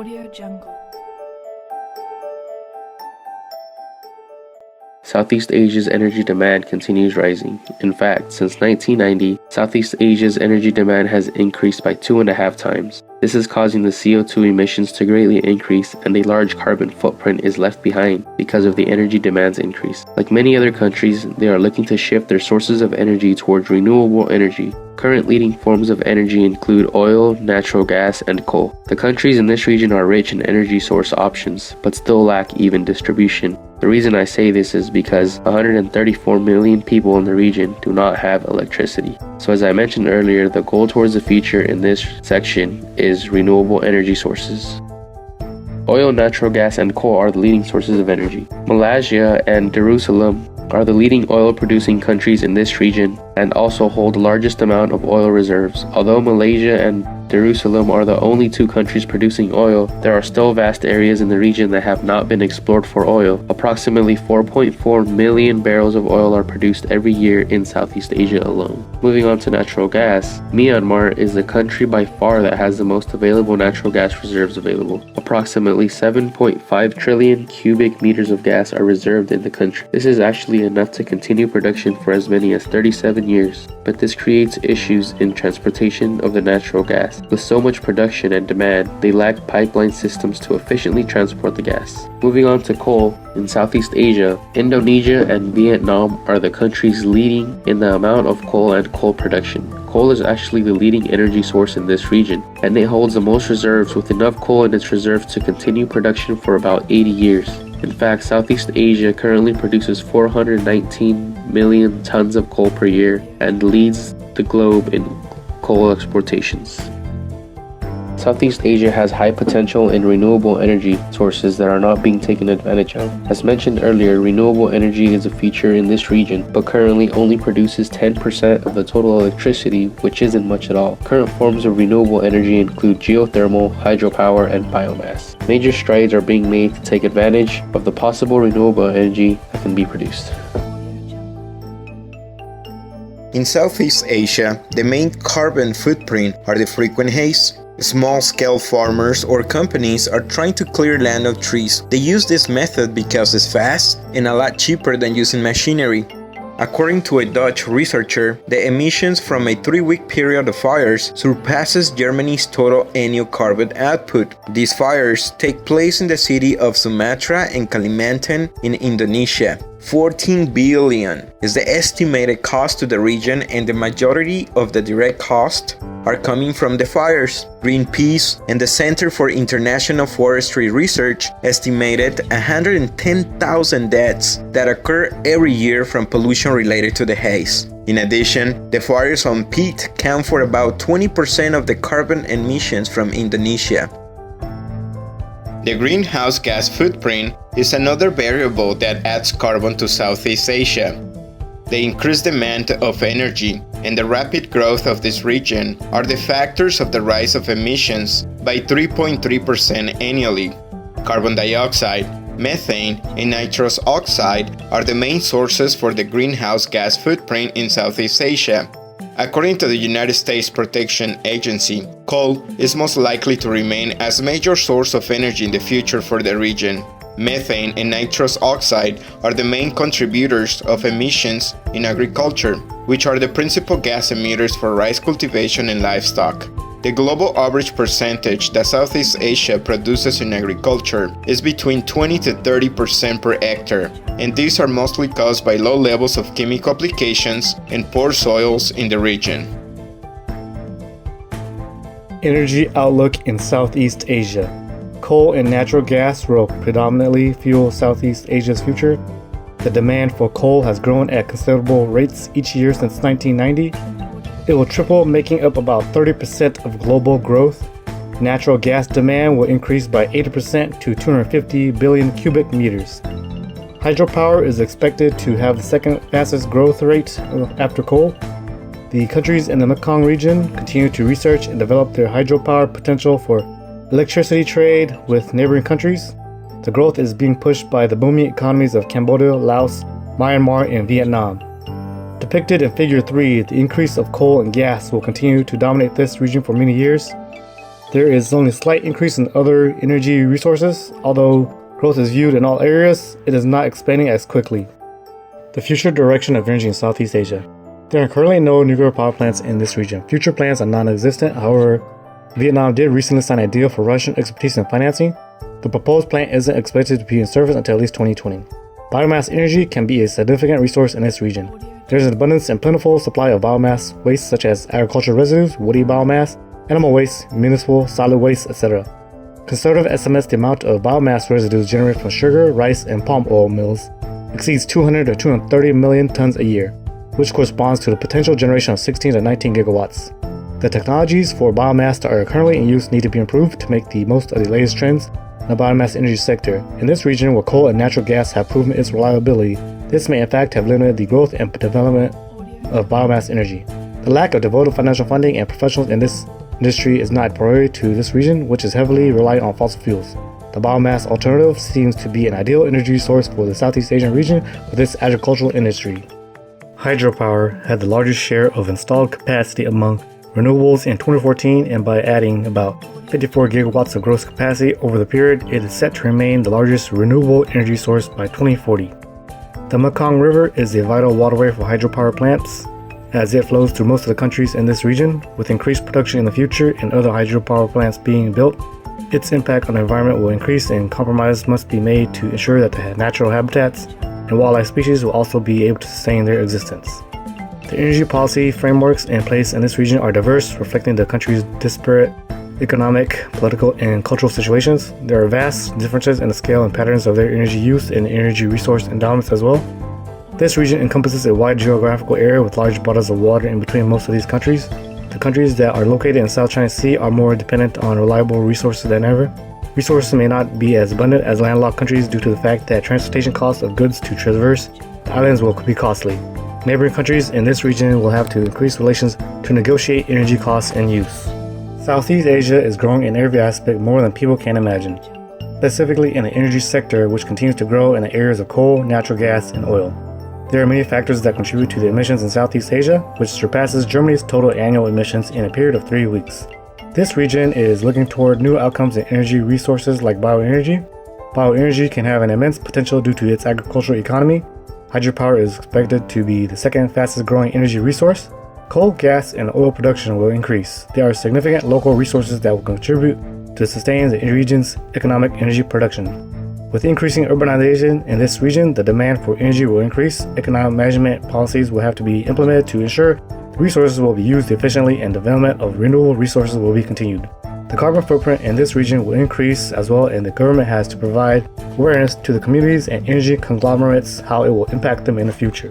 Audio Jungle. Southeast Asia's energy demand continues rising. In fact, since 1990, Southeast Asia's energy demand has increased by 2.5 times. This is causing the CO2 emissions to greatly increase, and a large carbon footprint is left behind because of the energy demand's increase. Like many other countries, they are looking to shift their sources of energy towards renewable energy. Current leading forms of energy include oil, natural gas, and coal. The countries in this region are rich in energy source options, but still lack even distribution. The reason I say this is because 134 million people in the region do not have electricity. So as I mentioned earlier, the goal towards the future in this section is renewable energy sources. Oil, natural gas, and coal are the leading sources of energy. Malaysia and Darussalam are the leading oil-producing countries in this region and also hold the largest amount of oil reserves. Although Malaysia and Darussalam are the only two countries producing oil, there are still vast areas in the region that have not been explored for oil. Approximately 4.4 million barrels of oil are produced every year in Southeast Asia alone. Moving on to natural gas, Myanmar is the country by far that has the most available natural gas reserves available. Approximately 7.5 trillion cubic meters of gas are reserved in the country. This is actually enough to continue production for as many as 37 years, but this creates issues in transportation of the natural gas. With so much production and demand, they lack pipeline systems to efficiently transport the gas. Moving on to coal, in Southeast Asia, Indonesia and Vietnam are the countries leading in the amount of coal and coal production. Coal is actually the leading energy source in this region, and it holds the most reserves, with enough coal in its reserves to continue production for about 80 years. In fact, Southeast Asia currently produces 419 million tons of coal per year and leads the globe in coal exportations. Southeast Asia has high potential in renewable energy sources that are not being taken advantage of. As mentioned earlier, renewable energy is a feature in this region, but currently only produces 10% of the total electricity, which isn't much at all. Current forms of renewable energy include geothermal, hydropower, and biomass. Major strides are being made to take advantage of the possible renewable energy that can be produced. In Southeast Asia, the main carbon footprint are the frequent haze. Small-scale farmers or companies are trying to clear land of trees. They use this method because it's fast and a lot cheaper than using machinery. According to a Dutch researcher, the emissions from a 3-week period of fires surpasses Germany's total annual carbon output. These fires take place in the city of Sumatra and Kalimantan in Indonesia. 14 billion is the estimated cost to the region, and the majority of the direct costs are coming from the fires. Greenpeace and the Center for International Forestry Research estimated 110,000 deaths that occur every year from pollution related to the haze. In addition, the fires on peat count for about 20% of the carbon emissions from Indonesia. The greenhouse gas footprint is another variable that adds carbon to Southeast Asia. The increased demand of energy and the rapid growth of this region are the factors of the rise of emissions by 3.3% annually. Carbon dioxide, methane, and nitrous oxide are the main sources for the greenhouse gas footprint in Southeast Asia. According to the United States Protection Agency, coal is most likely to remain as a major source of energy in the future for the region. Methane and nitrous oxide are the main contributors of emissions in agriculture, which are the principal gas emitters for rice cultivation and livestock. The global average percentage that Southeast Asia produces in agriculture is between 20 to 30% per hectare, and these are mostly caused by low levels of chemical applications and poor soils in the region. Energy outlook in Southeast Asia. Coal and natural gas will predominantly fuel Southeast Asia's future. The demand for coal has grown at considerable rates each year since 1990. It will triple, making up about 30% of global growth. Natural gas demand will increase by 80% to 250 billion cubic meters. Hydropower is expected to have the second fastest growth rate after coal. The countries in the Mekong region continue to research and develop their hydropower potential for electricity trade with neighboring countries. The growth is being pushed by the booming economies of Cambodia, Laos, Myanmar, and Vietnam. Depicted in Figure 3, the increase of coal and gas will continue to dominate this region for many years. There is only a slight increase in other energy resources, although growth is viewed in all areas, it is not expanding as quickly. The future direction of energy in Southeast Asia. There are currently no nuclear power plants in this region. Future plans are non-existent, however, Vietnam did recently sign a deal for Russian expertise in financing. The proposed plant isn't expected to be in service until at least 2020. Biomass energy can be a significant resource in this region. There is an abundance and plentiful supply of biomass waste such as agricultural residues, woody biomass, animal waste, municipal solid waste, etc. Conservative estimates the amount of biomass residues generated from sugar, rice, and palm oil mills exceeds 200 to 230 million tons a year, which corresponds to the potential generation of 16 to 19 gigawatts. The technologies for biomass that are currently in use need to be improved to make the most of the latest trends in the biomass energy sector. In this region where coal and natural gas have proven its reliability, this may in fact have limited the growth and development of biomass energy. The lack of devoted financial funding and professionals in this industry is not a priority to this region, which is heavily reliant on fossil fuels. The biomass alternative seems to be an ideal energy source for the Southeast Asian region with its agricultural industry. Hydropower had the largest share of installed capacity among renewables in 2014, and by adding about 54 gigawatts of gross capacity over the period, it is set to remain the largest renewable energy source by 2040. The Mekong River is a vital waterway for hydropower plants, as it flows through most of the countries in this region. With increased production in the future and other hydropower plants being built, its impact on the environment will increase, and compromises must be made to ensure that the natural habitats and wildlife species will also be able to sustain their existence. The energy policy frameworks in place in this region are diverse, reflecting the country's disparate economic, political, and cultural situations. There are vast differences in the scale and patterns of their energy use and energy resource endowments as well. This region encompasses a wide geographical area with large bodies of water in between most of these countries. The countries that are located in South China Sea are more dependent on reliable resources than ever. Resources may not be as abundant as landlocked countries due to the fact that transportation costs of goods to traverse the islands will be costly. Neighboring countries in this region will have to increase relations to negotiate energy costs and use. Southeast Asia is growing in every aspect more than people can imagine, specifically in the energy sector, which continues to grow in the areas of coal, natural gas, and oil. There are many factors that contribute to the emissions in Southeast Asia, which surpasses Germany's total annual emissions in a period of 3 weeks. This region is looking toward new outcomes in energy resources like bioenergy. Bioenergy can have an immense potential due to its agricultural economy. Hydropower is expected to be the second fastest growing energy resource. Coal, gas, and oil production will increase. There are significant local resources that will contribute to sustain the region's economic energy production. With increasing urbanization in this region, the demand for energy will increase. Economic management policies will have to be implemented to ensure resources will be used efficiently and development of renewable resources will be continued. The carbon footprint in this region will increase as well, and the government has to provide awareness to the communities and energy conglomerates how it will impact them in the future.